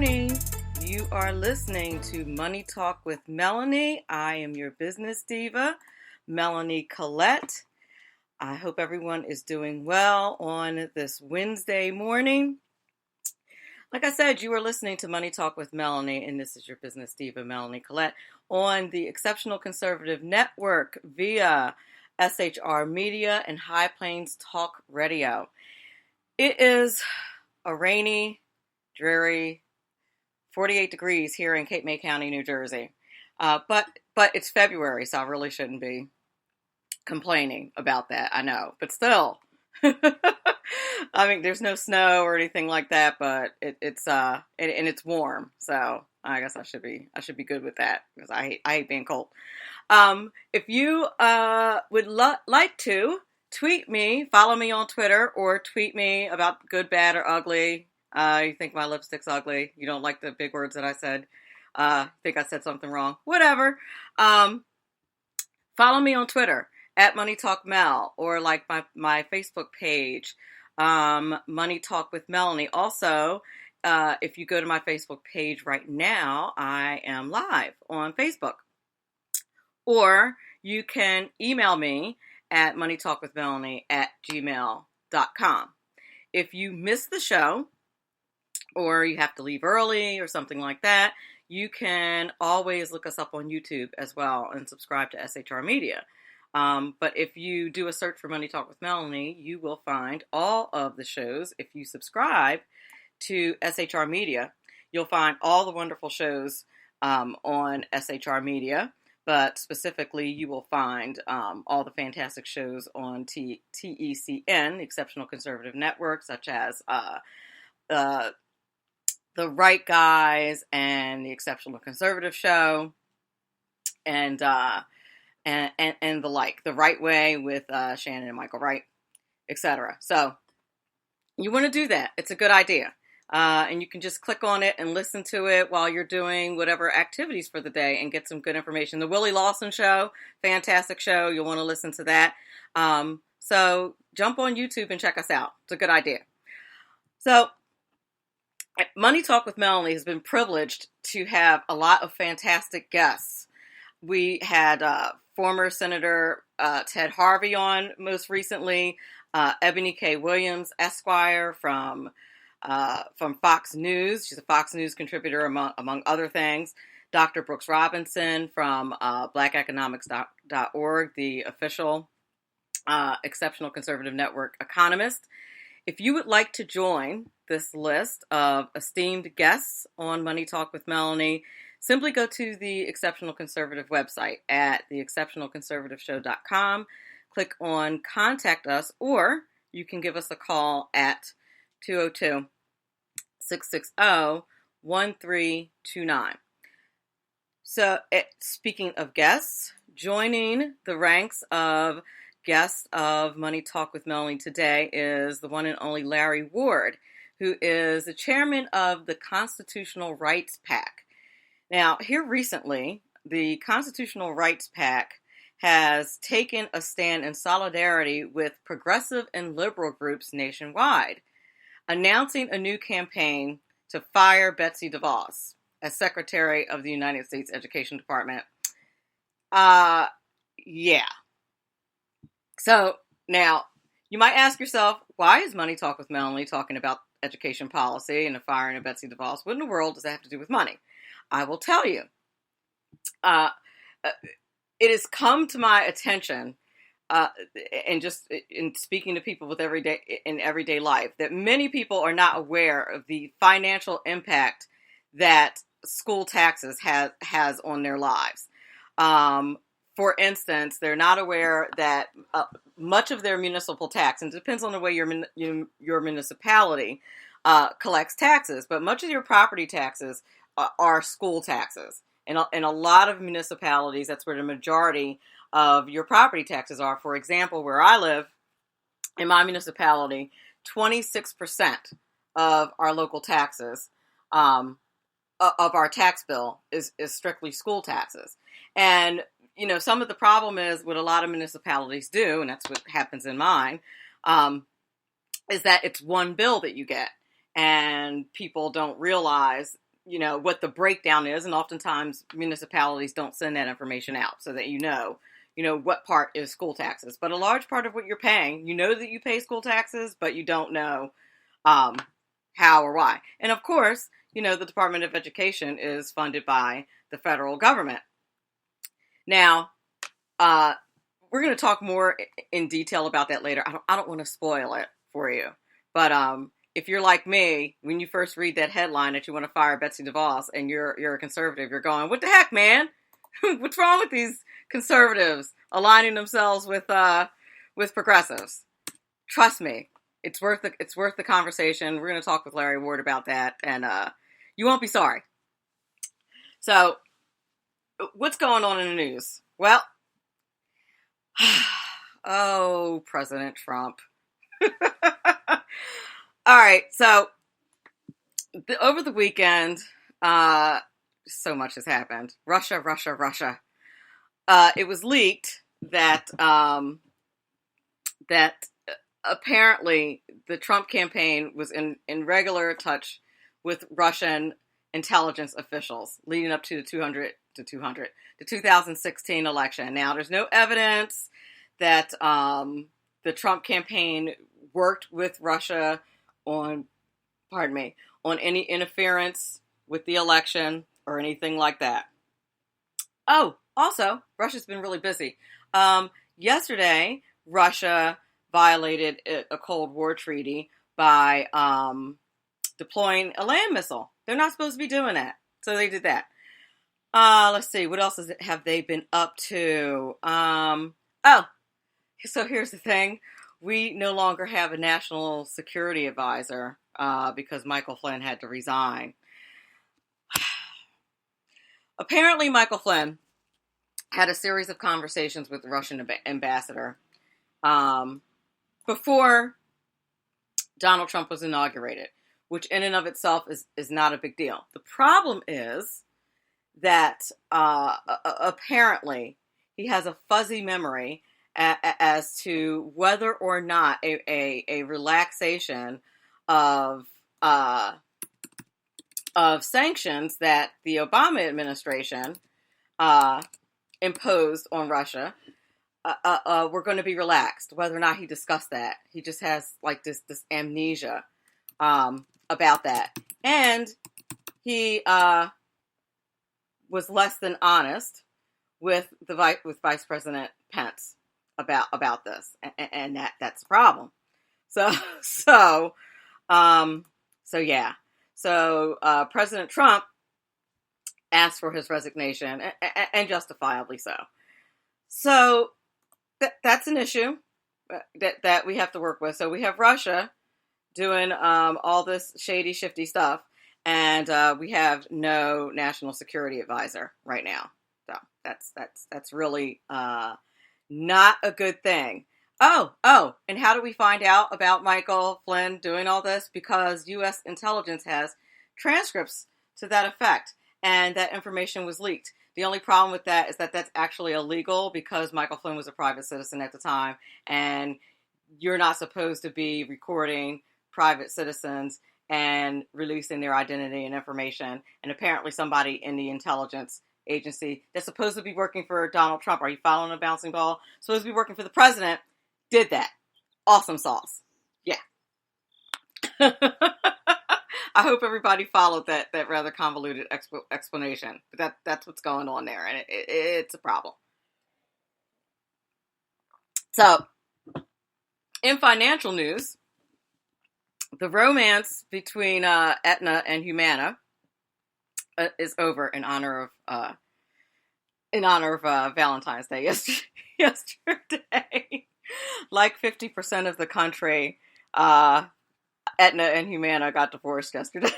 morning. You are listening to Money Talk with Melanie. I am your business diva, Melanie Collette. I hope everyone is doing well on this Wednesday morning. Like I said, you are listening to Money Talk with Melanie, and this is your business diva, Melanie Collette, on the Exceptional Conservative Network via SHR Media and High Plains Talk Radio. It is a rainy, dreary 48 degrees here in Cape May County, New Jersey. But it's February, so I really shouldn't be complaining about that. I know, but still, I mean, there's no snow or anything like that, but it's it's warm, so I guess I should be good with that because I hate being cold. If you would like to tweet me, follow me on Twitter, or tweet me about good, bad, or ugly. You think my lipstick's ugly. You don't like the big words that I said. Think I said something wrong. Whatever. Follow me on Twitter at MoneyTalkMel, or like my Facebook page, Money Talk with Melanie. Also, if you go to my Facebook page right now, I am live on Facebook. Or you can email me at moneytalkwithmelanie@gmail.com. If you miss the show, or you have to leave early or something like that, you can always look us up on YouTube as well and subscribe to SHR Media. But if you do a search for Money Talk with Melanie, you will find all of the shows. If you subscribe to SHR Media, you'll find all the wonderful shows on SHR Media. But specifically, you will find all the fantastic shows on TECN, Exceptional Conservative Network, such as The Right Guys and the Exceptional Conservative Show, and the like, The Right Way with Shannon and Michael Wright, etc. So you want to do that. It's a good idea. And you can just click on it and listen to it while you're doing whatever activities for the day and get some good information. The Willie Lawson Show, fantastic show. You'll want to listen to that. So jump on YouTube and check us out. It's a good idea. So Money Talk with Melanie has been privileged to have a lot of fantastic guests. We had former Senator Ted Harvey on most recently, Ebony K. Williams, Esquire, from Fox News. She's a Fox News contributor, among other things. Dr. Brooks Robinson from blackeconomics.org, the official Exceptional Conservative Network economist. If you would like to join this list of esteemed guests on Money Talk with Melanie, simply go to the Exceptional Conservative website at theexceptionalconservativeshow.com. Click on Contact Us, or you can give us a call at 202-660-1329. So, speaking of guests, joining the ranks of guest of Money Talk with Melanie today is the one and only Larry Ward, who is the chairman of the Constitutional Rights PAC. Now, here recently, the Constitutional Rights PAC has taken a stand in solidarity with progressive and liberal groups nationwide, announcing a new campaign to fire Betsy DeVos as Secretary of the United States Education Department. Yeah. So now you might ask yourself, why is Money Talk with Melanie talking about education policy and the firing of Betsy DeVos? What in the world does that have to do with money? I will tell you. It has come to my attention, and just in speaking to people with everyday life, that many people are not aware of the financial impact that school taxes has on their lives. For instance, they're not aware that much of their municipal tax, and it depends on the way your municipality collects taxes, but much of your property taxes are school taxes. In a lot of municipalities, that's where the majority of your property taxes are. For example, where I live, in my municipality, 26% of our local taxes, of our tax bill, is strictly school taxes. And you know, some of the problem is what a lot of municipalities do, and that's what happens in mine, is that it's one bill that you get, and people don't realize what the breakdown is, and oftentimes municipalities don't send that information out so that what part is school taxes. But a large part of what you're paying, that you pay school taxes, but you don't know how or why. And of course, the Department of Education is funded by the federal government. Now, we're going to talk more in detail about that later. I don't want to spoil it for you. But if you're like me, when you first read that headline that you want to fire Betsy DeVos and you're a conservative, you're going, what the heck, man? What's wrong with these conservatives aligning themselves with progressives? Trust me, it's worth the conversation. We're going to talk with Larry Ward about that, and you won't be sorry. So, what's going on in the news? Well, President Trump. All right, so over the weekend, so much has happened. Russia. It was leaked that apparently the Trump campaign was in regular touch with Russian intelligence officials leading up to the 2016 election. Now, there's no evidence that the Trump campaign worked with Russia on any interference with the election or anything like that. Oh, also, Russia's been really busy. Yesterday, Russia violated a Cold War treaty by deploying a land missile. They're not supposed to be doing that, so they did that. Let's see, what else have they been up to? So here's the thing. We no longer have a national security advisor because Michael Flynn had to resign. Apparently, Michael Flynn had a series of conversations with the Russian ambassador before Donald Trump was inaugurated, which in and of itself is not a big deal. The problem is that apparently he has a fuzzy memory as to whether or not a relaxation of sanctions that the Obama administration imposed on Russia were going to be relaxed. Whether or not he discussed that, he just has like this amnesia about that, and he was less than honest with Vice President Pence about this, and that's a problem. So President Trump asked for his resignation, and justifiably so. So that's an issue that we have to work with. So we have Russia doing all this shifty stuff, and we have no national security advisor right now. So that's really not a good thing. Oh, and how do we find out about Michael Flynn doing all this? Because U.S. intelligence has transcripts to that effect, and that information was leaked. The only problem with that is that that's actually illegal because Michael Flynn was a private citizen at the time, and you're not supposed to be recording private citizens and releasing their identity and information. And apparently somebody in the intelligence agency that's supposed to be working for Donald Trump, are you following a bouncing ball? Supposed to be working for the president, did that. Awesome sauce. Yeah. I hope everybody followed that rather convoluted explanation. But that's what's going on there, and it's a problem. So, in financial news, the romance between Aetna and Humana is over in honor of Valentine's Day yesterday. Like 50% of the country, Aetna and Humana got divorced yesterday.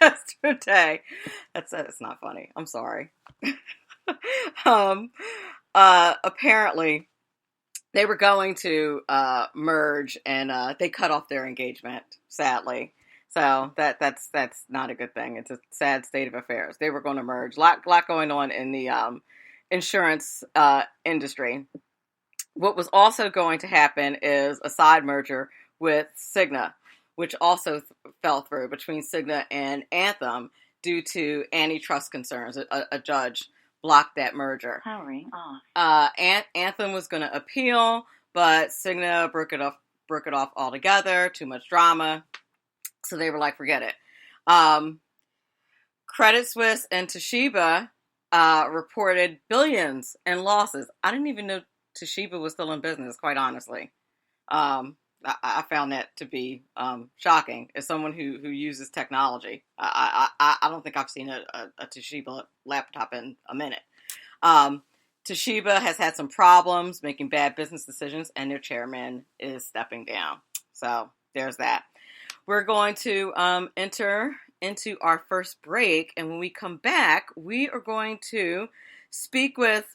That's not funny. I'm sorry. Apparently, they were going to merge, and they cut off their engagement, sadly. So that's not a good thing. It's a sad state of affairs. They were going to merge. Lot going on in the insurance industry. What was also going to happen is a side merger with Cigna, which also fell through between Cigna and Anthem. due to antitrust concerns. A judge blocked that merger. Powering off. Anthem was going to appeal, but Cigna broke it off altogether. Too much drama, so they were like, forget it. Credit Suisse and Toshiba reported billions in losses. I didn't even know Toshiba was still in business, quite honestly. I found that to be shocking as someone who uses technology. I don't think I've seen a Toshiba laptop in a minute. Toshiba has had some problems making bad business decisions, and their chairman is stepping down. So there's that. We're going to enter into our first break, and when we come back, we are going to speak with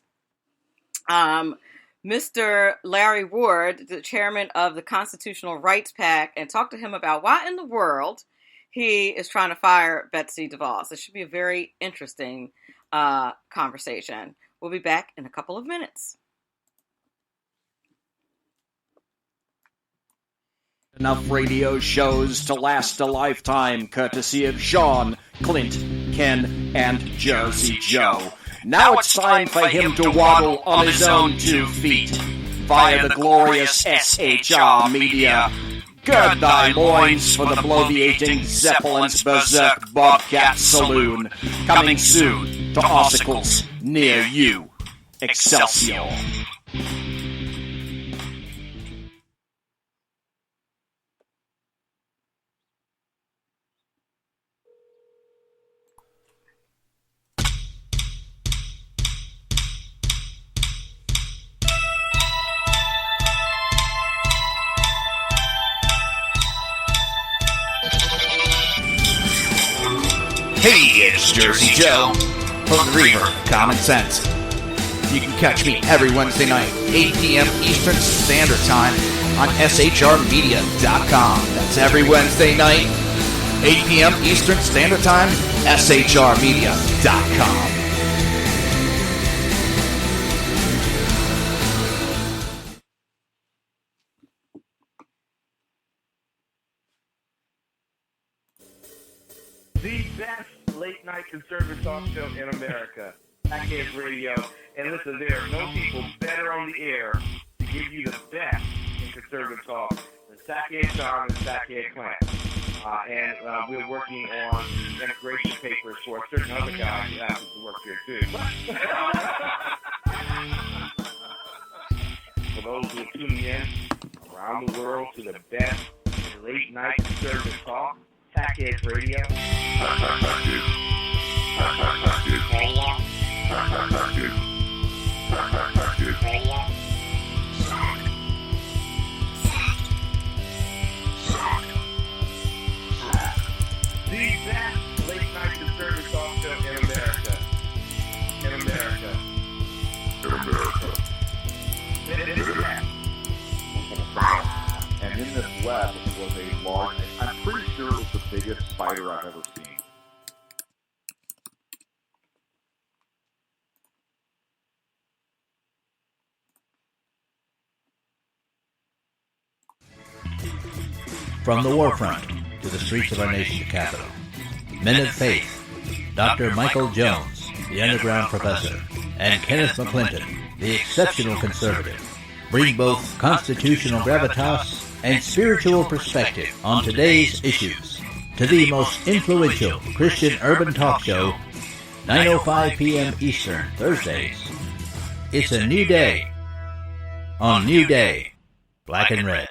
Mr. Larry Ward, the chairman of the Constitutional Rights PAC, and talk to him about why in the world he is trying to fire Betsy DeVos. It should be a very interesting conversation. We'll be back in a couple of minutes. Enough radio shows to last a lifetime, courtesy of Sean, Clint, Ken, and Jersey Joe. Now it's time for him to waddle on his own 2 feet via the glorious SHR Media. Gird thy loins for the bloviating Zeppelin's Berserk Bobcat Saloon, coming soon to obstacles near you. Excelsior. Hey, it's Jersey Joe from the Reaver Common Sense. You can catch me every Wednesday night, 8 p.m. Eastern Standard Time on shrmedia.com. That's every Wednesday night, 8 p.m. Eastern Standard Time, shrmedia.com. The best late-night conservative talk show in America, PAC Radio. And listen, there are no people better on the air to give you the best in conservative talk than Saki Sean and Saki Clamp. We're working on the integration papers for a certain other guy who happens to work here, too. For those who are tuning in around the world to the best late-night conservative talk, PAC Radio. The best late-night conservative talk show in America. And in this web was a large, I'm pretty sure it was the biggest spider I've ever seen. From the war front to the streets of our nation's capital, men of faith, Dr. Michael Jones, the underground professor, and Kenneth McClinton, the exceptional conservative, bring both constitutional gravitas and spiritual perspective on today's issues to the most influential Christian urban talk show, 9:05 p.m. Eastern, Thursdays. It's a new day on New Day, Black and Red.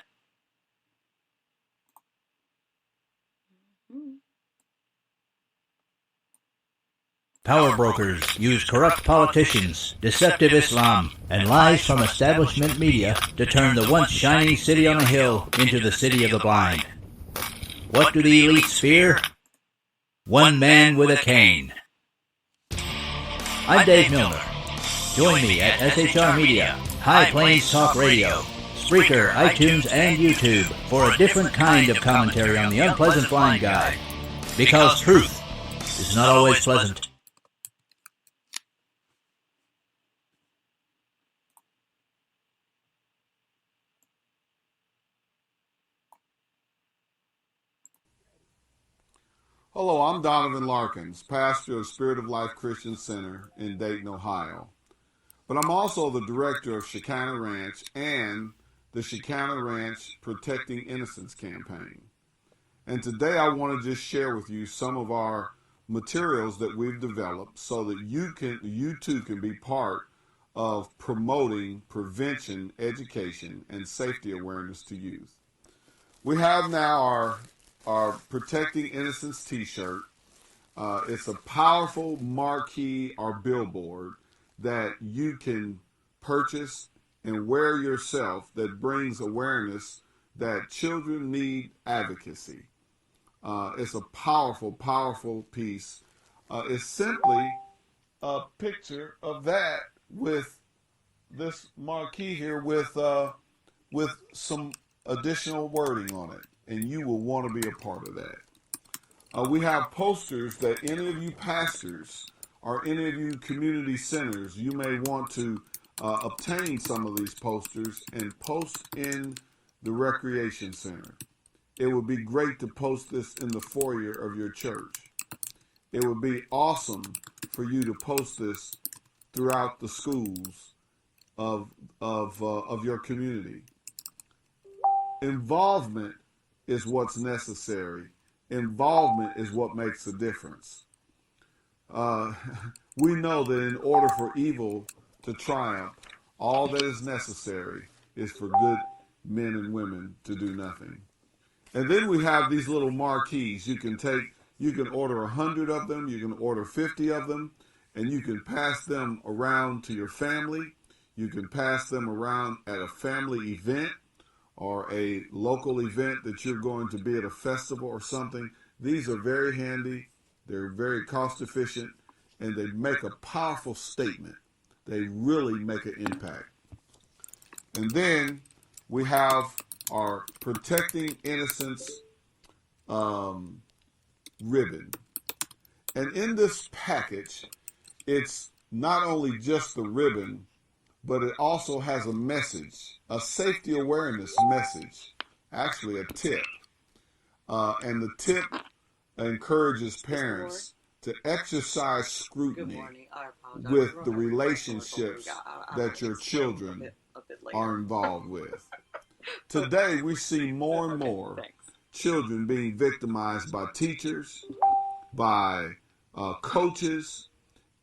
Power brokers use corrupt politicians, deceptive Islam, and lies from establishment media to turn the once shining city on a hill into the city of the blind. What do the elites fear? One man with a cane. I'm Dave Milner. Join me at SHR Media, High Plains Talk Radio, Spreaker, iTunes, and YouTube for a different kind of commentary on the unpleasant blind guy. Because truth is not always pleasant. Hello, I'm Donovan Larkins, pastor of Spirit of Life Christian Center in Dayton, Ohio. But I'm also the director of Shekinah Ranch and the Shekinah Ranch Protecting Innocence campaign. And today I want to just share with you some of our materials that we've developed so that you too can be part of promoting prevention, education, and safety awareness to youth. We have now our Protecting Innocence t-shirt. It's a powerful marquee or billboard that you can purchase and wear yourself that brings awareness that children need advocacy. It's a powerful, powerful piece. It's simply a picture of that with this marquee here with some additional wording on it, and you will want to be a part of that. We have posters that any of you pastors or any of you community centers, you may want to obtain some of these posters and post in the recreation center. It would be great to post this in the foyer of your church. It would be awesome for you to post this throughout the schools of your community. Involvement is what's necessary. Involvement is what makes a difference. We know that in order for evil to triumph, all that is necessary is for good men and women to do nothing. And then we have these little marquees. You can order 100 of them, you can order 50 of them, and you can pass them around to your family. You can pass them around at a family event or a local event that you're going to be at a festival or something. These are very handy. They're very cost efficient, and they make a powerful statement. They really make an impact. And then we have our Protecting Innocence ribbon. And in this package, it's not only just the ribbon, but it also has a message, a safety awareness message, actually a tip. And the tip encourages parents to exercise scrutiny with the relationships that your children are involved with. Today, we see more and more children being victimized by teachers, by coaches,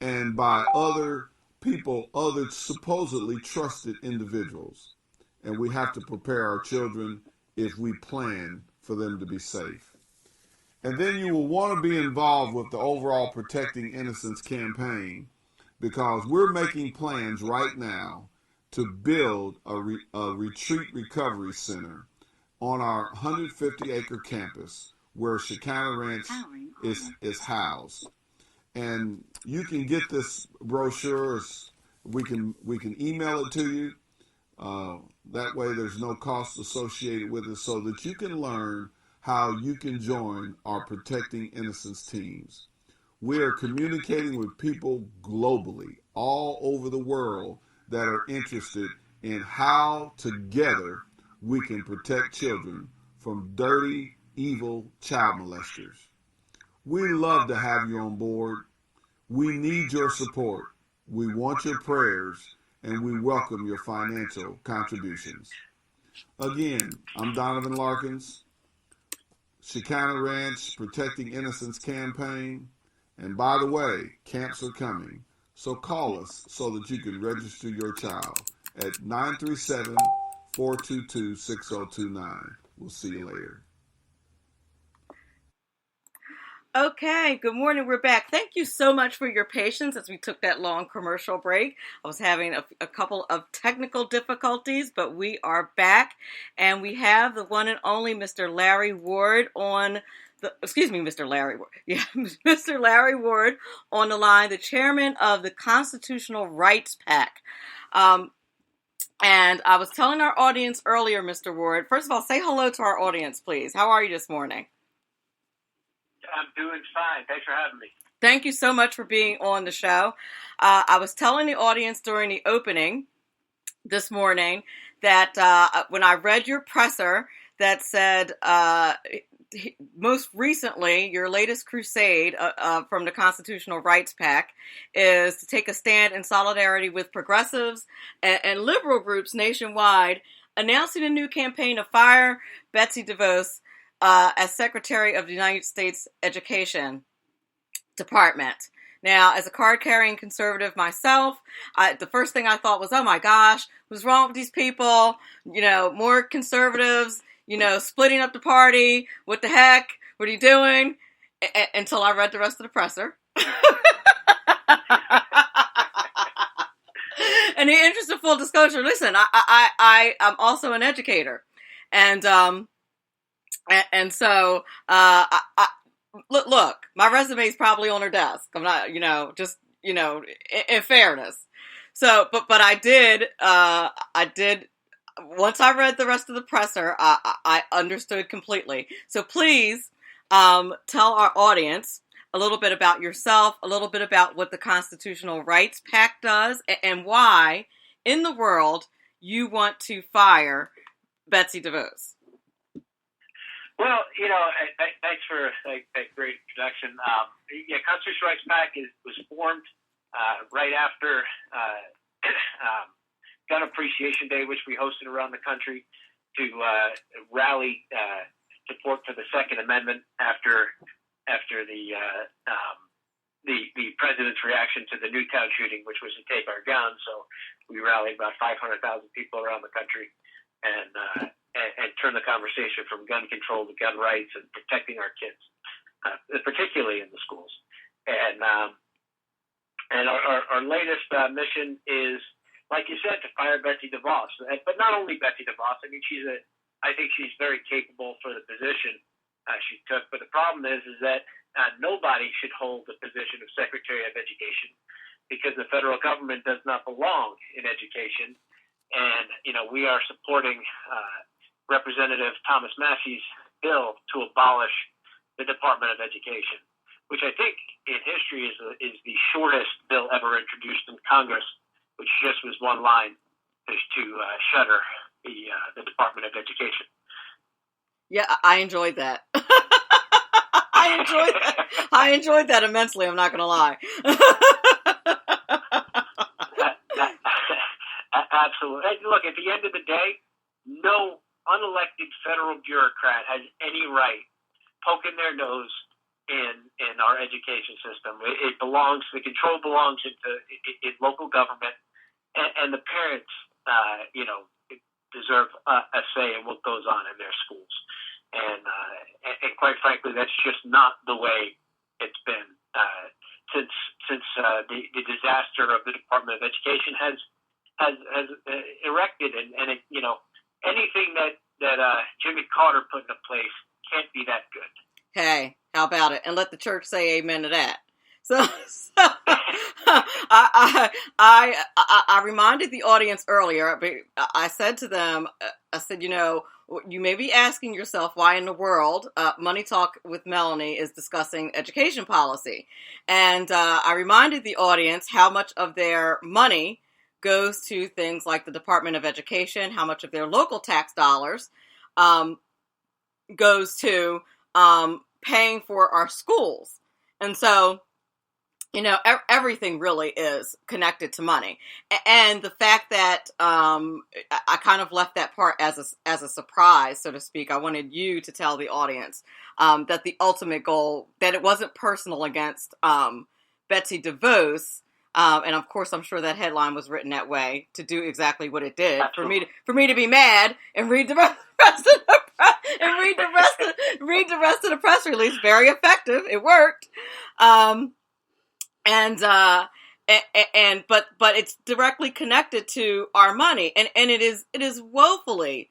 and by other people, other supposedly trusted individuals. And we have to prepare our children if we plan for them to be safe. And then you will want to be involved with the overall Protecting Innocence campaign, because we're making plans right now to build a retreat recovery center on our 150-acre campus where Shekinah Ranch is housed. And you can get this brochure. We can email it to you. That way there's no cost associated with it, so that you can learn how you can join our Protecting Innocence teams. We are communicating with people globally, all over the world, that are interested in how together we can protect children from dirty, evil child molesters. We love to have you on board. We need your support. We want your prayers, and we welcome your financial contributions. Again, I'm Donovan Larkins, Shekinah Ranch Protecting Innocence campaign. And by the way, camps are coming. So call us so that you can register your child at 937-422-6029. We'll see you later. Okay, good morning. We're back. Thank you so much for your patience as we took that long commercial break. I was having a couple of technical difficulties, but we are back, and we have the one and only Mr. Larry Ward on Mr. Larry Ward. Yeah, Mr. Larry Ward on the line, the chairman of the Constitutional Rights PAC. And I was telling our audience earlier, Mr. Ward, first of all, say hello to our audience, please. How are you this morning? I'm doing fine. Thanks for having me. Thank you so much for being on the show. I was telling the audience during the opening this morning that when I read your presser that said most recently, your latest crusade from the Constitutional Rights PAC is to take a stand in solidarity with progressives and liberal groups nationwide, announcing a new campaign to fire Betsy DeVos as Secretary of the United States Education Department. Now, as a card-carrying conservative myself, the first thing I thought was, oh my gosh, what's wrong with these people? More conservatives, splitting up the party. What the heck? What are you doing? Until I read the rest of the presser. In the interest of full disclosure, listen, I'm also an educator. And so, look, my resume is probably on her desk. I'm not, in fairness. So, but I did, once I read the rest of the presser, I understood completely. So please, tell our audience a little bit about yourself, a little bit about what the Constitutional Rights PAC does, and why in the world you want to fire Betsy DeVos. Well, thanks for that great introduction. Constitutional Rights PAC was formed right after Gun Appreciation Day, which we hosted around the country to rally support for the Second Amendment after the president's reaction to the Newtown shooting, which was to take our guns. So we rallied about 500,000 people around the country and turn the conversation from gun control to gun rights and protecting our kids, particularly in the schools. And our latest mission is, like you said, to fire Betsy DeVos. But not only Betsy DeVos. I mean, I think she's very capable for the position she took. But the problem is that nobody should hold the position of Secretary of Education because the federal government does not belong in education. And, we are supporting Representative Thomas Massey's bill to abolish the Department of Education, which I think in history is the shortest bill ever introduced in Congress, which just was one line, is to shutter the Department of Education. Yeah, I enjoyed that. I enjoyed that immensely. I'm not going to lie. Absolutely. Look, at the end of the day, no unelected federal bureaucrat has any right poking their nose in our education system. The control belongs in local government, and the parents, deserve a say in what goes on in their schools. And quite frankly, that's just not the way it's been since the disaster of the Department of Education has erected, and anything that Jimmy Carter put into place can't be that good. Hey, how about it? And let the church say amen to that. So I reminded the audience earlier. I said to them, I said, you may be asking yourself why in the world Money Talk with Melanie is discussing education policy. And I reminded the audience how much of their money goes to things like the Department of Education, how much of their local tax dollars goes to paying for our schools. And so, everything really is connected to money. And the fact that I kind of left that part as a surprise, so to speak. I wanted you to tell the audience that the ultimate goal, that it wasn't personal against Betsy DeVos. And of course, I'm sure that headline was written that way to do exactly what it did. Absolutely. For me to be mad and read the rest of the press release. Very effective. It worked. But it's directly connected to our money, and it is woefully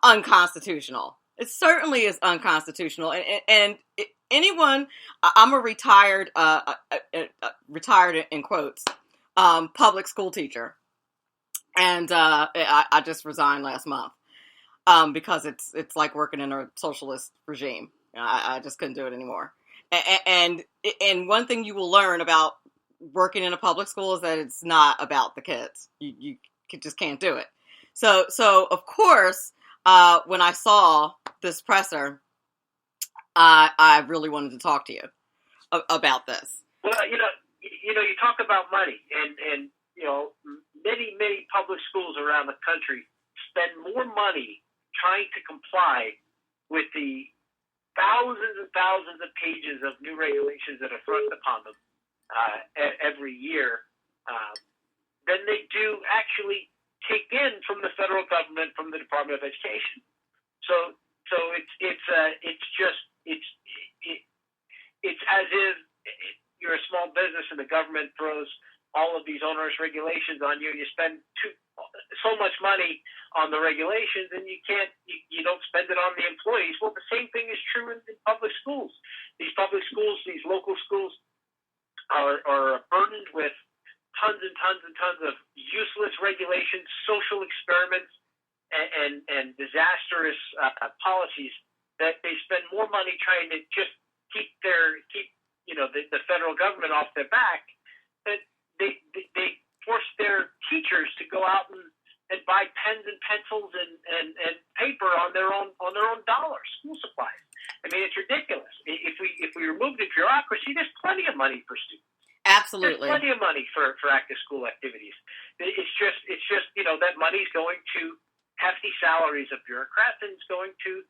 unconstitutional. It certainly is unconstitutional, and anyone. I'm a retired in quotes, public school teacher, and I just resigned last month because it's like working in a socialist regime. I just couldn't do it anymore. And one thing you will learn about working in a public school is that it's not about the kids. You just can't do it. So of course, when I saw this presser, I really wanted to talk to you about this. Well, you talk about money, and many public schools around the country spend more money trying to comply with the thousands and thousands of pages of new regulations that are thrust upon them every year than they do actually take in from the federal government, from the Department of Education. So it's as if you're a small business and the government throws all of these onerous regulations on you. You spend so much money on the regulations, and you don't spend it on the employees. Well, the same thing is true in public schools. These public schools, these local schools, are burdened with tons and tons and tons of useless regulations, social experiments, and disastrous policies that they spend more money trying to just keep the federal government off their back. That they force their teachers to go out and buy pens and pencils and paper on their own dollars, school supplies. I mean, it's ridiculous. If we remove the bureaucracy, there's plenty of money for students. Absolutely. There's plenty of money for active school activities. It's just that money's going to hefty salaries of bureaucrats, and it's going to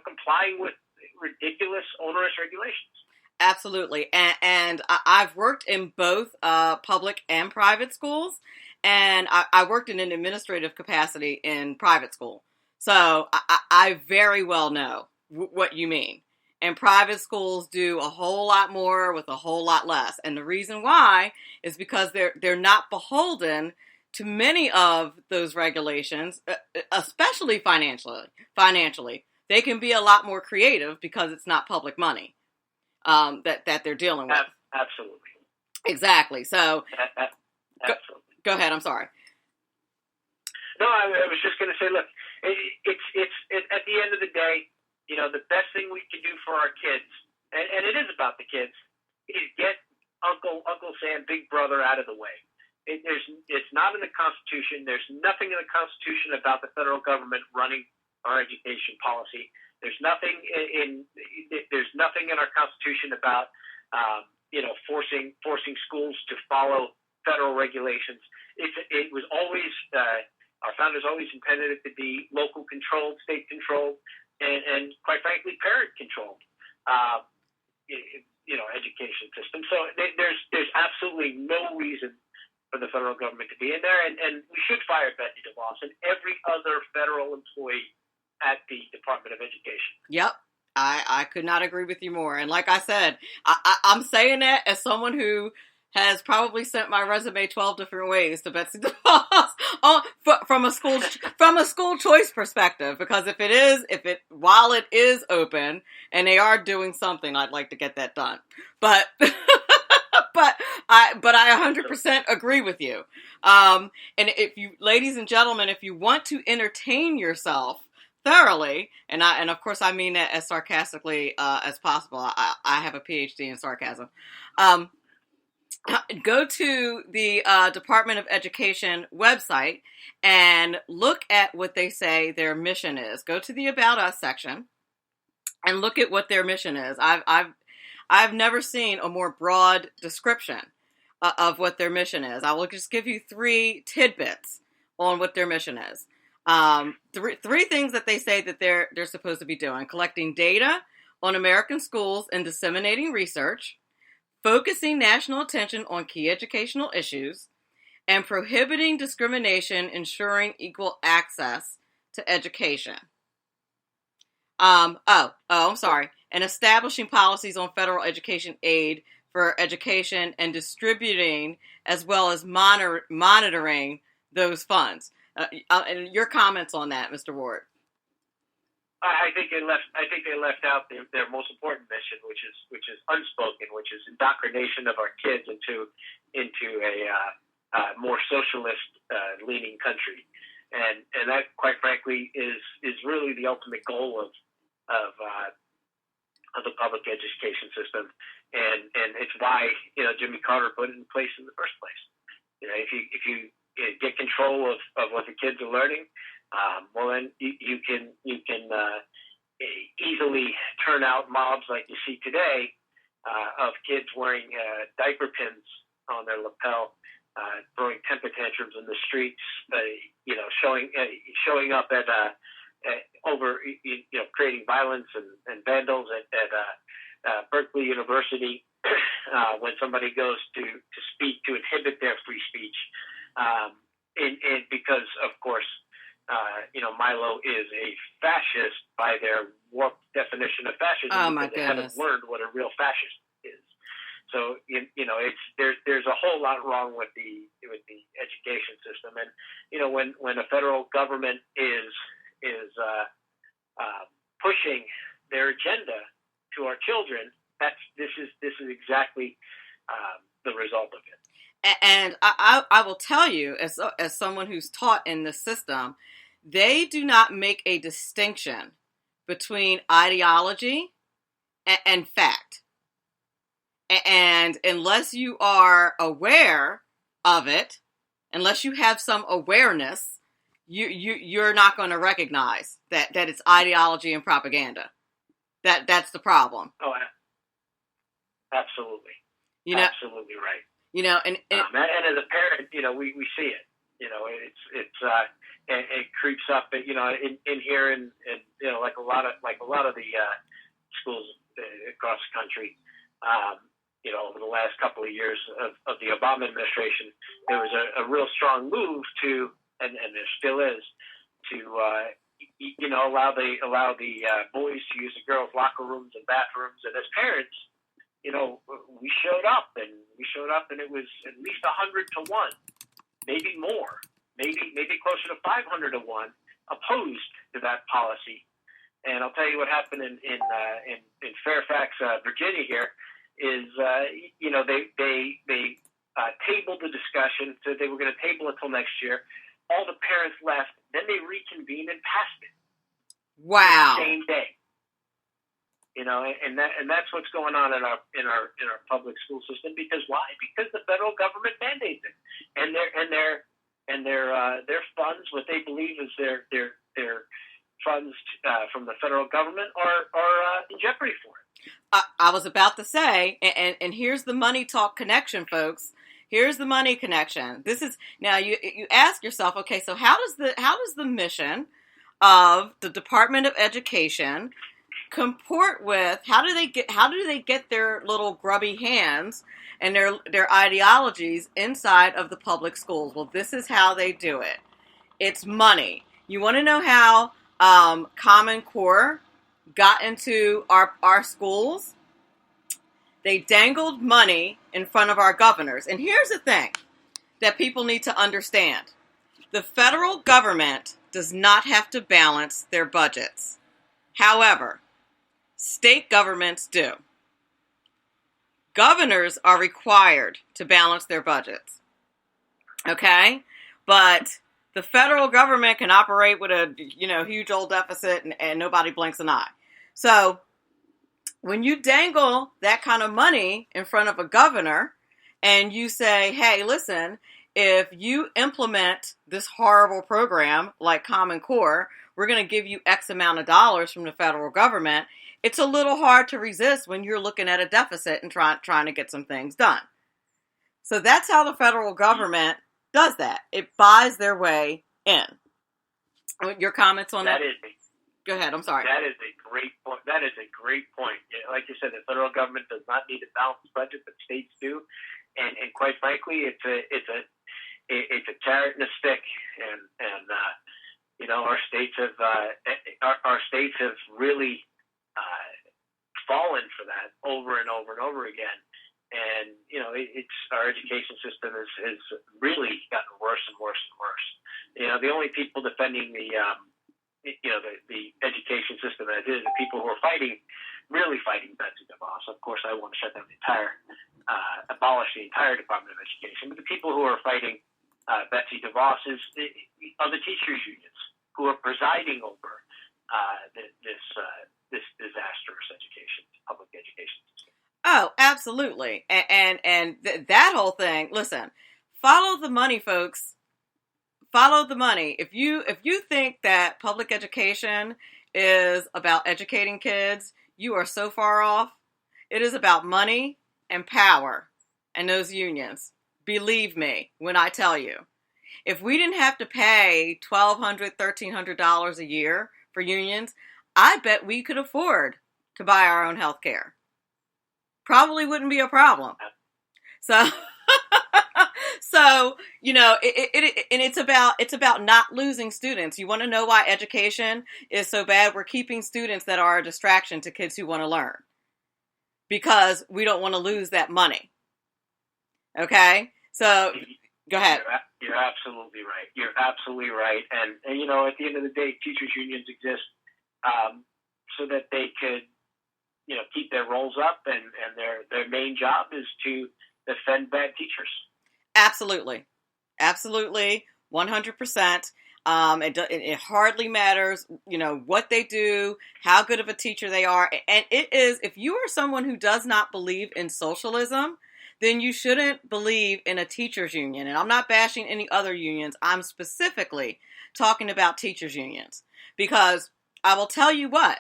complying with ridiculous onerous regulations. Absolutely. And I've worked in both public and private schools, and I worked in an administrative capacity in private school. So I very well know what you mean. And private schools do a whole lot more with a whole lot less. And the reason why is because they're not beholden to many of those regulations, especially financially. They can be a lot more creative because it's not public money that they're dealing with. Absolutely. Exactly. So absolutely. Go ahead. I'm sorry. No, I was just going to say, look, it's at the end of the day, the best thing we can do for our kids, and it is about the kids, is get Uncle Sam, Big Brother, out of the way. It's not in the Constitution. There's nothing in the Constitution about the federal government running our education policy. There's nothing in our Constitution about forcing schools to follow federal regulations. It was always our founders always intended it to be local controlled, state controlled, and quite frankly, parent controlled. Education system. So there's absolutely no reason for the federal government to be in there, and we should fire Betsy DeVos and every other federal employee at the Department of Education. Yep. I could not agree with you more. And like I said, I'm saying that as someone who has probably sent my resume 12 different ways to Betsy DeVos from a school choice perspective, because while it is open and they are doing something, I'd like to get that done. But I 100% agree with you. And if you, ladies and gentlemen, if you want to entertain yourself thoroughly, and of course I mean that as sarcastically as possible. I have a PhD in sarcasm. Go to the Department of Education website and look at what they say their mission is. Go to the About Us section and look at what their mission is. I've never seen a more broad description of what their mission is. I will just give you 3 tidbits on what their mission is. 3 things that they say that they're supposed to be doing: collecting data on American schools and disseminating research, focusing national attention on key educational issues, and prohibiting discrimination, ensuring equal access to education. I'm sorry. And establishing policies on federal education aid for education and distributing, as well as monitoring those funds. And your comments on that, Mr. Ward? I think they left out their most important mission, which is unspoken, which is indoctrination of our kids into a more socialist leaning country, and that, quite frankly, is really the ultimate goal of the public education system, and it's why Jimmy Carter put it in place in the first place. If you get control of what the kids are learning, well then you can easily turn out mobs like you see today of kids wearing diaper pins on their lapel, throwing temper tantrums in the streets, showing up at creating violence and vandals at Berkeley University when somebody goes to speak to inhibit their free speech, and because of course Milo is a fascist by their warped definition of fascism. Oh my because they goodness! haven't learned what a real fascist is. So there's a whole lot wrong with the education system, and when a federal government is pushing their agenda to our children, this is exactly the result of it. And I will tell you, as someone who's taught in this system, they do not make a distinction between ideology and fact. And unless you are aware of it, unless you have some awareness, you're not going to recognize that it's ideology and propaganda. That's the problem. Oh, absolutely. Absolutely right. And as a parent, we see it. It creeps up. In here, and like a lot of the schools across the country. Over the last couple of years of the Obama administration, there was a real strong move to, and there still is, to allow the boys to use the girls' locker rooms and bathrooms. And as parents, we showed up, and it was at least 100 to 1, maybe more, maybe closer to 500 to 1, opposed to that policy. And I'll tell you what happened in Fairfax, Virginia. Here is they tabled the discussion, so they were going to table it till next year. All the parents left, then they reconvened and passed it. Wow! The same day. And that's what's going on in our public school system. Because why? Because the federal government mandates it, and their funds, what they believe is their funds from the federal government, are in jeopardy for it. I was about to say, and here's the money talk connection, folks. Here's the money connection. This is now you ask yourself, okay, so how does the mission of the Department of Education comport with how do they get their little grubby hands and their ideologies inside of the public schools? Well, this is how they do it. It's money. You want to know how Common Core got into our schools? They dangled money in front of our governors. And here's the thing that people need to understand. The federal government does not have to balance their budgets. However, state governments do. Governors are required to balance their budgets. Okay? But the federal government can operate with a huge old deficit and nobody blinks an eye. So when you dangle that kind of money in front of a governor and you say, hey, listen, if you implement this horrible program like Common Core, we're going to give you X amount of dollars from the federal government. It's a little hard to resist when you're looking at a deficit and trying to get some things done. So that's how the federal government does that. It buys their way in. Your comments on that? Go ahead. I'm sorry. That is a great point. Like you said, the federal government does not need a balanced budget, but states do. And quite frankly, it's a carrot and a stick. And our states have really fallen for that over and over and over again. And it's our education system has really gotten worse and worse and worse. The only people defending the education system as is, the people who are really fighting Betsy DeVos. Of course, I want to shut down abolish the entire Department of Education. But the people who are fighting Betsy DeVos are the teachers' unions who are presiding over this disastrous public education system. Oh, absolutely. And that whole thing, listen, follow the money, folks. Follow the money. If you think that public education is about educating kids, you are so far off. It is about money and power and those unions. Believe me when I tell you. If we didn't have to pay $1,200, $1,300 a year for unions, I bet we could afford to buy our own health care. Probably wouldn't be a problem. So, it's about not losing students. You want to know why education is so bad? We're keeping students that are a distraction to kids who want to learn because we don't want to lose that money. Okay? So, go ahead. You're absolutely right. You're absolutely right. And at the end of the day, teachers unions exist so that they could, keep their roles up, and their main job is to defend bad teachers. Absolutely. 100%. It hardly matters, what they do, how good of a teacher they are. And it is, if you are someone who does not believe in socialism, then you shouldn't believe in a teachers union. And I'm not bashing any other unions. I'm specifically talking about teachers unions, because I will tell you what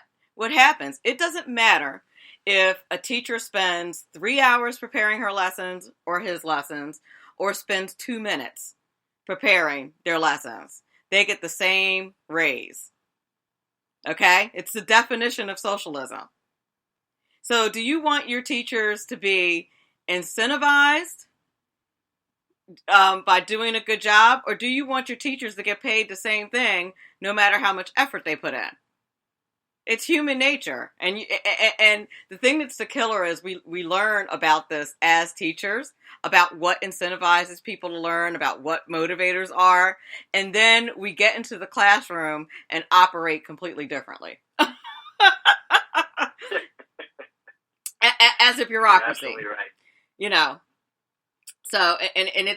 happens. It doesn't matter if a teacher spends 3 hours preparing her lessons or his lessons, or spends 2 minutes preparing their lessons. They get the same raise. Okay? It's the definition of socialism. So do you want your teachers to be incentivized by doing a good job, or do you want your teachers to get paid the same thing no matter how much effort they put in? It's human nature. And the thing that's the killer is we learn about this as teachers, about what incentivizes people to learn, about what motivators are, and then we get into the classroom and operate completely differently. As a bureaucracy. You're absolutely right. So, and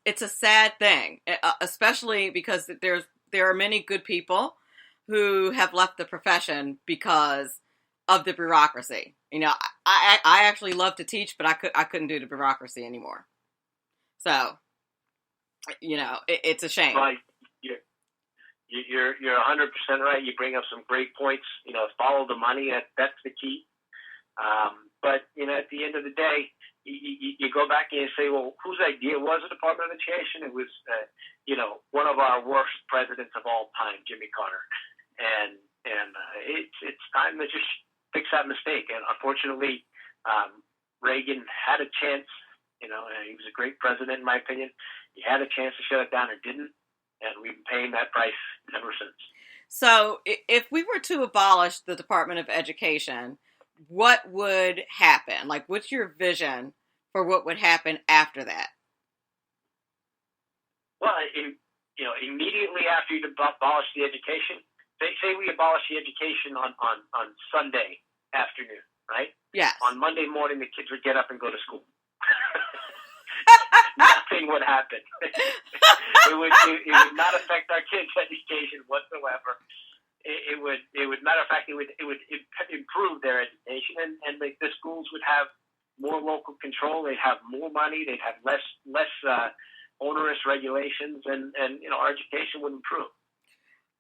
it's a sad thing, especially because there are many good people who have left the profession because of the bureaucracy. I actually love to teach, but I couldn't do the bureaucracy anymore. So, it's a shame. Well, you're 100% right. You bring up some great points. Follow the money. That's the key. But at the end of the day, you go back and you say, well, whose idea was the Department of Education? It was, one of our worst presidents of all time, Jimmy Carter. And it's time to just fix that mistake. And unfortunately, Reagan had a chance. He was a great president, in my opinion. He had a chance to shut it down and didn't. And we've been paying that price ever since. So if we were to abolish the Department of Education, what would happen? Like, what's your vision for what would happen after that? Well, immediately after you abolish the education, say we abolish the education on Sunday afternoon, right? Yes. On Monday morning, the kids would get up and go to school. Nothing would happen. It would not affect our kids' education whatsoever. It would, matter of fact, it would improve their education, and the schools would have more local control. They'd have more money. They'd have less onerous regulations, and our education would improve.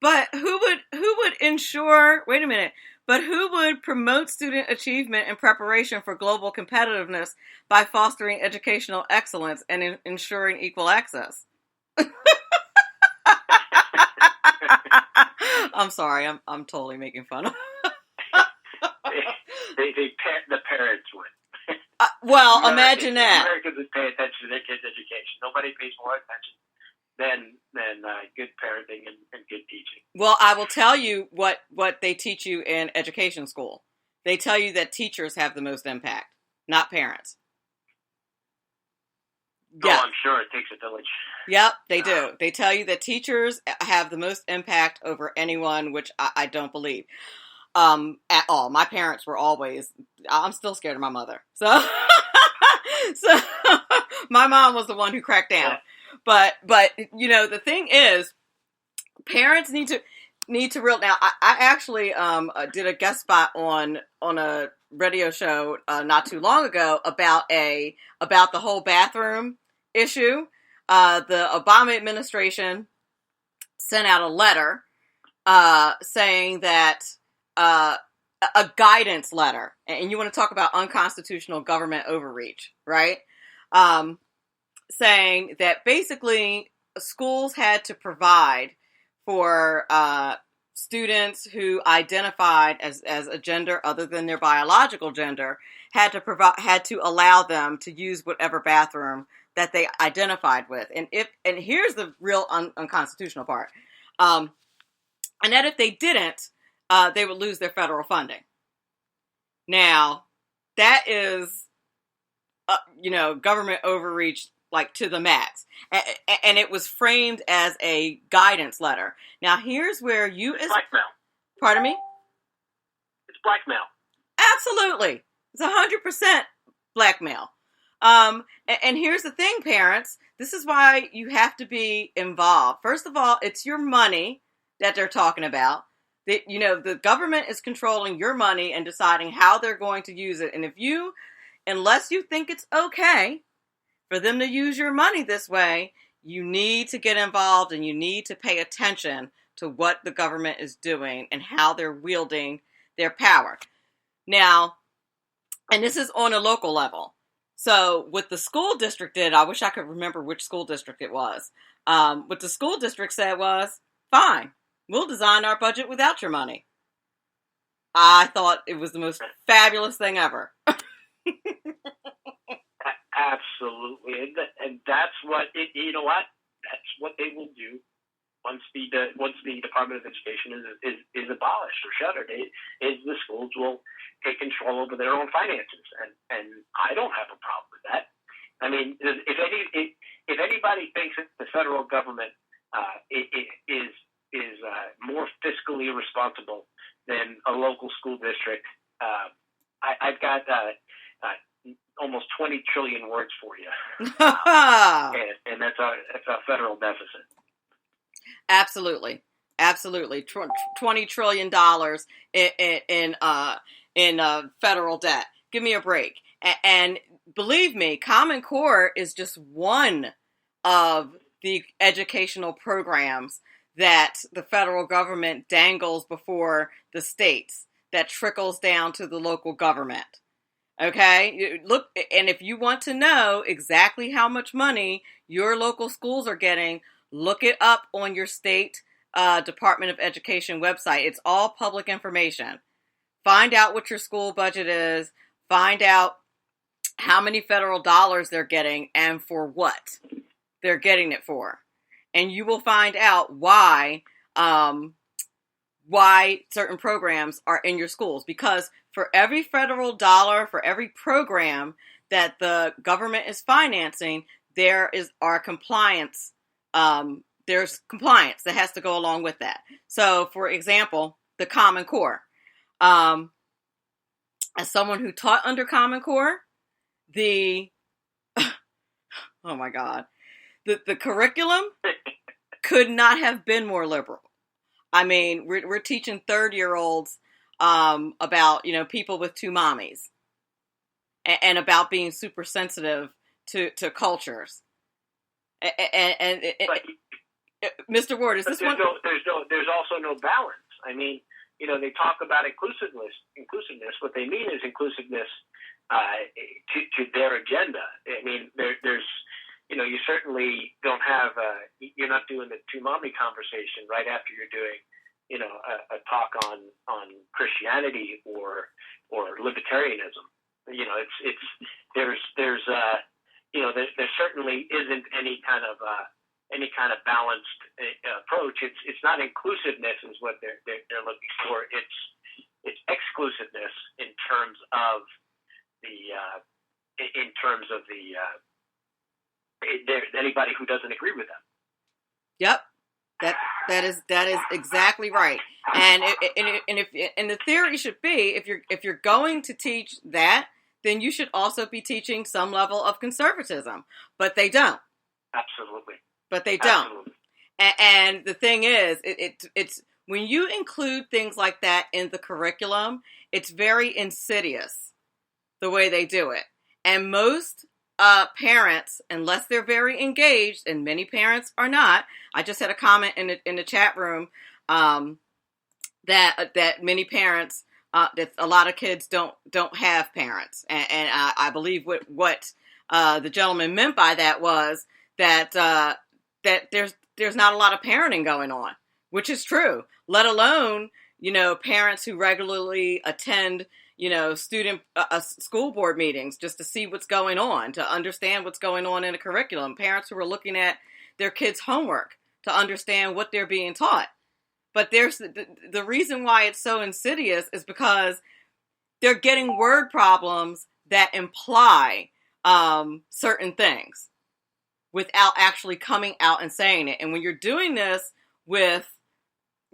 But who would ensure? Wait a minute. But who would promote student achievement and preparation for global competitiveness by fostering educational excellence and ensuring equal access? I'm sorry. I'm totally making fun of. The parents would. Well, imagine that. Americans would pay attention to their kids' education. Nobody pays more attention than good parenting and good teaching. Well, I will tell you what they teach you in education school. They tell you that teachers have the most impact, not parents. Yeah. Oh, I'm sure it takes a village. Yep, they do. They tell you that teachers have the most impact over anyone, which I don't believe at all. My parents were always, I'm still scared of my mother. So my mom was the one who cracked down. But the thing is, parents need to real. Now, I actually did a guest spot on a radio show not too long ago about the whole bathroom issue. The Obama administration sent out a letter saying that a guidance letter, and you want to talk about unconstitutional government overreach, right? Saying that basically schools had to provide for students who identified as a gender other than their biological gender, had to allow them to use whatever bathroom that they identified with. And here's the real unconstitutional part. And that if they didn't, they would lose their federal funding. Now, that is, government overreach like to the max. And it was framed as a guidance letter. Now, here's where you as... Blackmail. Pardon me? It's blackmail. Absolutely. It's 100% blackmail. And here's the thing, parents. This is why you have to be involved. First of all, it's your money that they're talking about. The government is controlling your money and deciding how they're going to use it. And unless you think it's okay for them to use your money this way, you need to get involved and you need to pay attention to what the government is doing and how they're wielding their power. Now, and this is on a local level. So what the school district did, I wish I could remember which school district it was. What the school district said was, fine, we'll design our budget without your money. I thought it was the most fabulous thing ever. Absolutely, and that's what that's what they will do once the Department of Education is abolished or shuttered. Is the schools will take control over their own finances, and I don't have a problem with that. I mean, if anybody thinks that the federal government is more fiscally responsible than a local school district, I've got almost 20 trillion words for you, and that's a federal deficit. Absolutely, $20 trillion in federal debt. Give me a break. And believe me, Common Core is just one of the educational programs that the federal government dangles before the states that trickles down to the local government. Okay, look, and if you want to know exactly how much money your local schools are getting, look it up on your state Department of Education website. It's all public information. Find out what your school budget is. Find out how many federal dollars they're getting and for what they're getting it for. And you will find out why certain programs are in your schools. Because for every federal dollar, for every program that the government is financing, there's compliance that has to go along with that. So, for example, the Common Core. As someone who taught under Common Core, oh my God, the curriculum could not have been more liberal. I mean, we're teaching third-year-olds about, people with two mommies and about being super sensitive to cultures. And Mr. Ward, is this one? There's also no balance. I mean, they talk about inclusiveness. What they mean is inclusiveness to their agenda. I mean, there's you certainly don't have you're not doing the two mommy conversation right after you're doing a talk on Christianity or libertarianism. There certainly isn't any kind of balanced approach. It's not inclusiveness is what they're looking for. It's exclusiveness in terms of anybody who doesn't agree with them. Yep. That is exactly right. And the theory should be if you're going to teach that, then you should also be teaching some level of conservatism. But they don't. Absolutely. But they don't. Absolutely. And the thing is, it's when you include things like that in the curriculum, it's very insidious the way they do it. And most parents, unless they're very engaged, and many parents are not. I just had a comment in the chat room that many parents, that a lot of kids don't have parents, and I believe what the gentleman meant by that was that that there's not a lot of parenting going on, which is true. Let alone parents who regularly attend student school board meetings just to see what's going on, to understand what's going on in a curriculum. Parents who are looking at their kids' homework to understand what they're being taught. But there's the reason why it's so insidious is because they're getting word problems that imply certain things without actually coming out and saying it. And when you're doing this with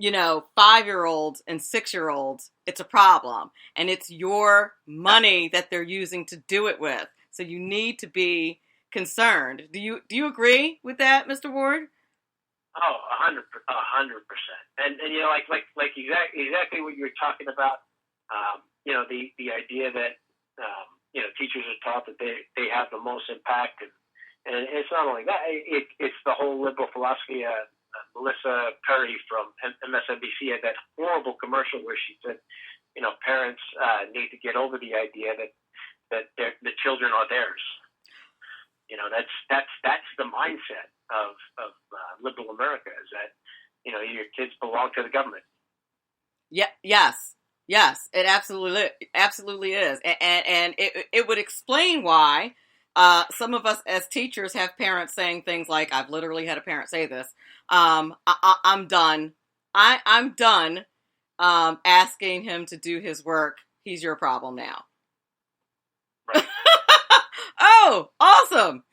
5-year-olds and 6-year-olds, it's a problem. And it's your money that they're using to do it with. So you need to be concerned. Do you agree with that, Mr. Ward? Oh, 100%. And like exactly what you were talking about. The idea that teachers are taught that they have the most impact, and it's not only that. It's the whole liberal philosophy. Melissa Perry from MSNBC had that horrible commercial where she said, parents need to get over the idea that the children are theirs. That's the mindset of liberal America, is that your kids belong to the government. Yeah. Yes. It absolutely is, and it would explain why some of us as teachers have parents saying things like, I've literally had a parent say this. I'm done. I'm done asking him to do his work. He's your problem now. Right. Oh, awesome.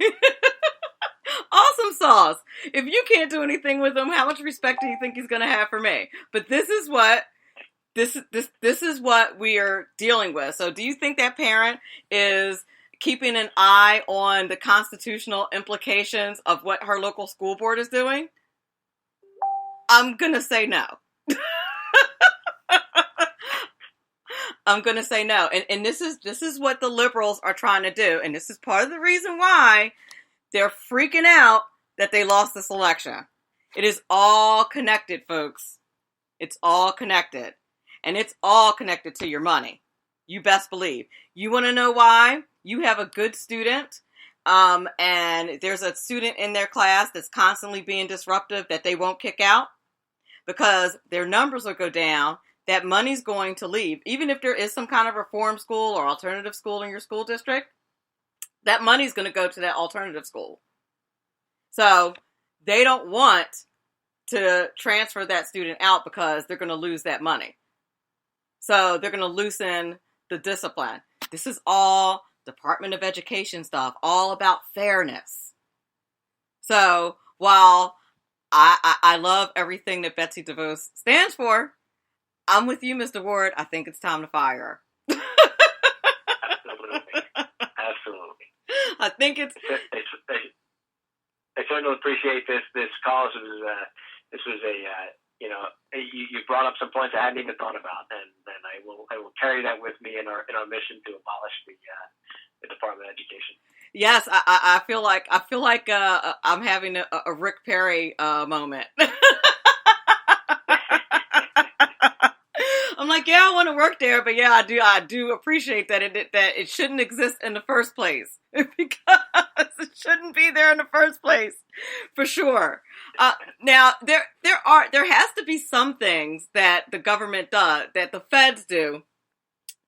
Awesome sauce. If you can't do anything with him, how much respect do you think he's going to have for me? But this is what we are dealing with. So do you think that parent is keeping an eye on the constitutional implications of what her local school board is doing? I'm going to say no. I'm going to say no. And this is what the liberals are trying to do. And this is part of the reason why they're freaking out that they lost this election. It is all connected, folks. It's all connected. And it's all connected to your money. You best believe. You want to know why? You have a good student, and there's a student in their class that's constantly being disruptive that they won't kick out because their numbers will go down. That money's going to leave. Even if there is some kind of reform school or alternative school in your school district, that money's going to go to that alternative school. So they don't want to transfer that student out because they're going to lose that money. So they're going to loosen the discipline. This is all Department of Education stuff, all about fairness. So while I love everything that Betsy DeVos stands for, I'm with you, Mr. Ward. I think it's time to fire her. Absolutely. I think it's. I certainly appreciate this call. This was a you brought up some points I hadn't even thought about, and I will carry that with me in our mission to abolish the Department of Education. Yes, I feel like I'm having a Rick Perry moment. I'm like, yeah, I want to work there, but yeah, I do appreciate that it shouldn't exist in the first place because it shouldn't be there in the first place, for sure. Now there has to be some things that the government does, that the feds do,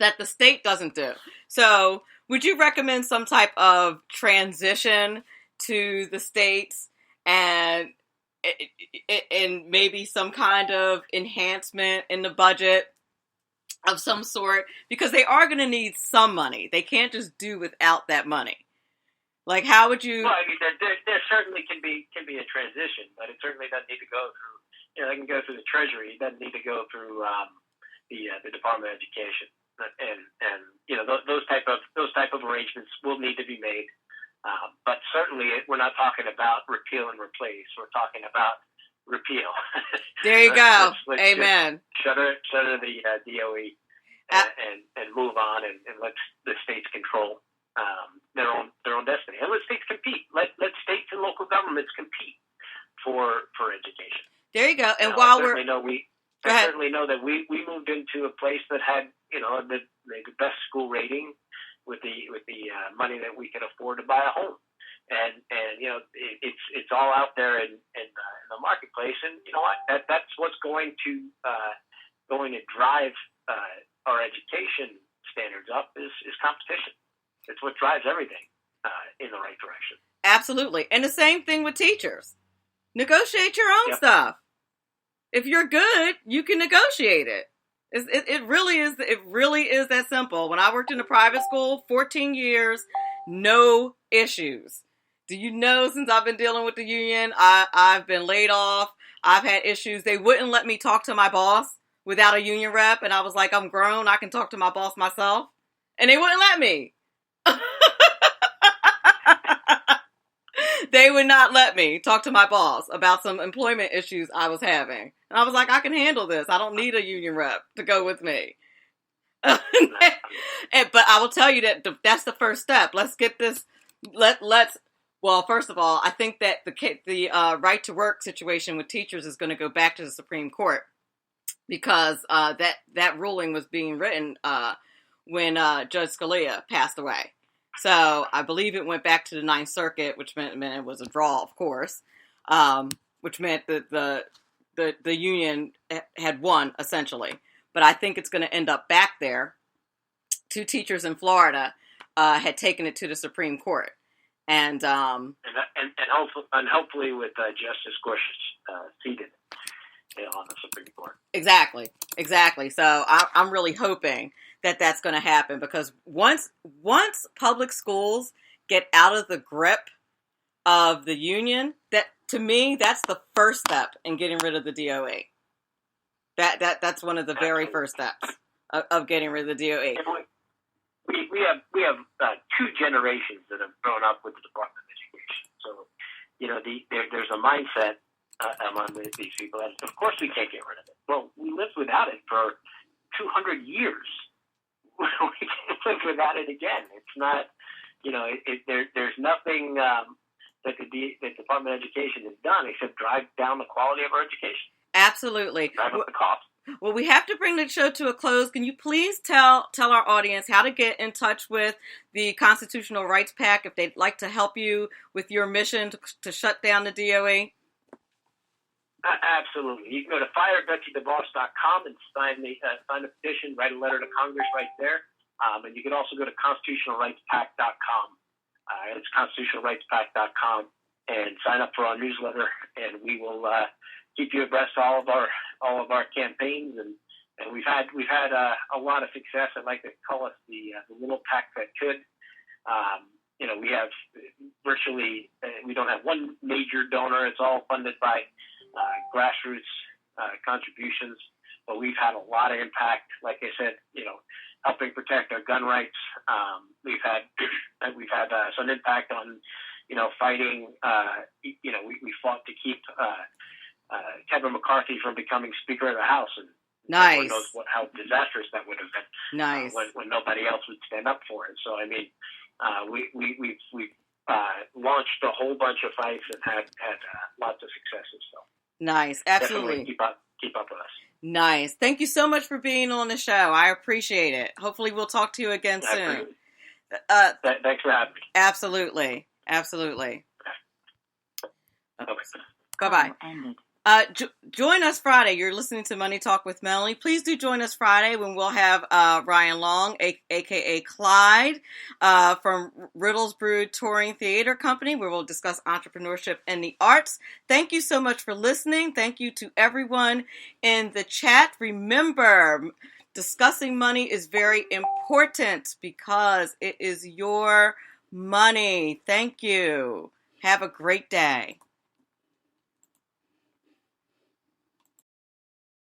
that the state doesn't do. So would you recommend some type of transition to the states and maybe some kind of enhancement in the budget of some sort? Because they are going to need some money. They can't just do without that money. Like, how would you? Well, I mean, there certainly can be a transition, but it certainly doesn't need to go through. They can go through the Treasury. It doesn't need to go through the Department of Education. And those type of arrangements will need to be made. But certainly, we're not talking about repeal and replace. We're talking about repeal. There you go. Let's Amen. Shutter the DOE and move on and let the states control their own destiny. And let states compete. Let states and local governments compete for education. There you go. And while we're I certainly know that we moved into a place that had, the best school rating with the money that we could afford to buy a home. And it's all out there in the marketplace. And you know what? That's what's going to drive our education standards up is competition. It's what drives everything in the right direction. Absolutely. And the same thing with teachers. Negotiate your own stuff. If you're good, you can negotiate it. It really is that simple. When I worked in a private school, 14 years, no issues. Do you know, since I've been dealing with the union, I've been laid off. I've had issues. They wouldn't let me talk to my boss without a union rep. And I was like, I'm grown. I can talk to my boss myself. And they wouldn't let me. They would not let me talk to my boss about some employment issues I was having. And I was like, I can handle this. I don't need a union rep to go with me. But I will tell you that that's the first step. Let's get this. Well, first of all, I think that the right to work situation with teachers is going to go back to the Supreme Court because that ruling was being written when Judge Scalia passed away. So I believe it went back to the Ninth Circuit, which meant it was a draw, of course, which meant that the union had won, essentially. But I think it's going to end up back there. Two teachers in Florida had taken it to the Supreme Court. And hopefully with Justice Gorsuch seated on the Supreme Court. Exactly. So I'm really hoping that that's going to happen because once public schools get out of the grip of the union, that to me that's the first step in getting rid of the DOE. That's one of the very first steps of getting rid of the DOE. We have two generations that have grown up with the Department of Education. So there's a mindset among these people that of course we can't get rid of it. Well, we lived without it for 200 years. We can't live without it again. It's not, there's nothing that the Department of Education has done except drive down the quality of our education. Absolutely. Drive up the cost. Well, we have to bring the show to a close. Can you please tell our audience how to get in touch with the Constitutional Rights PAC if they'd like to help you with your mission to shut down the DOE? Absolutely. You can go to firebetsydevos.com and sign a petition, write a letter to Congress right there. And you can also go to constitutionalrightspac.com. It's constitutionalrightspac.com and sign up for our newsletter, and we will keep you abreast of all of our campaigns. And we've had a lot of success. I'd like to call us the little PAC that could. We have virtually we don't have one major donor. It's all funded by grassroots contributions, but we've had a lot of impact. Like I said, helping protect our gun rights. We've had some impact on, fighting. We fought to keep Kevin McCarthy from becoming Speaker of the House, and nice. Everyone knows how disastrous that would have been. Nice. When nobody else would stand up for it. So I mean, we've launched a whole bunch of fights and had lots of successes. So. Nice, absolutely. Definitely keep up with us. Nice. Thank you so much for being on the show. I appreciate it. Hopefully we'll talk to you again soon. Thanks for having me. Absolutely. Okay. Bye-bye. Join us Friday. You're listening to Money Talk with Melanie. Please do join us Friday when we'll have Ryan Long, a.k.a. Clyde, from Riddles Brew Touring Theater Company, where we'll discuss entrepreneurship and the arts. Thank you so much for listening. Thank you to everyone in the chat. Remember, discussing money is very important because it is your money. Thank you. Have a great day.